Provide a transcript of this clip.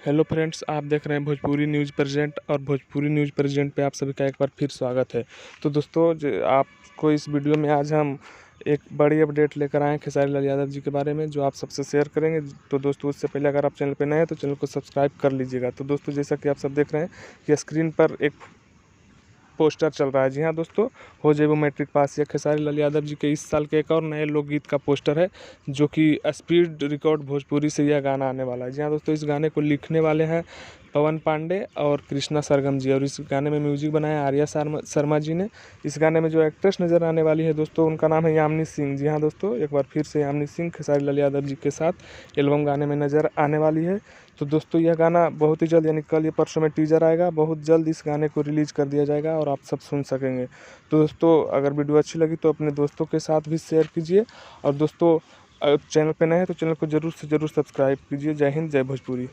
Hello friends, आप देख रहे हैं भोजपुरी न्यूज़ प्रेजेंट और भोजपुरी न्यूज़ प्रेजेंट पे आप सभी का एक बार फिर स्वागत है। तो दोस्तों आपको इस वीडियो में आज हम एक बड़ी अपडेट लेकर आए हैं खेसारी लाल यादव जी के बारे में, जो आप सबसे शेयर करेंगे। तो दोस्तों उससे पहले अगर आप चैनल पे नए हैं तो चैनल को सब्सक्राइब कर लीजिएगा। तो दोस्तों जैसा कि आप सब देख रहे हैं कि स्क्रीन पर एक पोस्टर चल रहा है। जी हाँ दोस्तों, हो जाए वो मैट्रिक पास, या खेसारी लाल यादव जी के इस साल के एक और नए लोकगीत का पोस्टर है, जो कि स्पीड रिकॉर्ड भोजपुरी से यह गाना आने वाला है। जी हाँ दोस्तों, इस गाने को लिखने वाले हैं पवन पांडे और कृष्णा सरगम जी, और इस गाने में म्यूजिक बनाया आर्या शर्मा जी ने। इस गाने में जो एक्ट्रेस नज़र आने वाली है दोस्तों, उनका नाम है यामिनी सिंह। जी हाँ दोस्तों, एक बार फिर से यामिनी सिंह खेसारी लाल यादव जी के साथ एल्बम गाने में नज़र आने वाली है। तो दोस्तों यह गाना बहुत ही जल्द, यानी कल या परसों में टीजर आएगा, बहुत जल्द इस गाने को रिलीज़ कर दिया जाएगा और आप सब सुन सकेंगे। तो दोस्तों अगर वीडियो अच्छी लगी तो अपने दोस्तों के साथ भी शेयर कीजिए, और दोस्तों चैनल पे नए हैं तो चैनल को ज़रूर से ज़रूर सब्सक्राइब कीजिए। जय हिंद, जय भोजपुरी।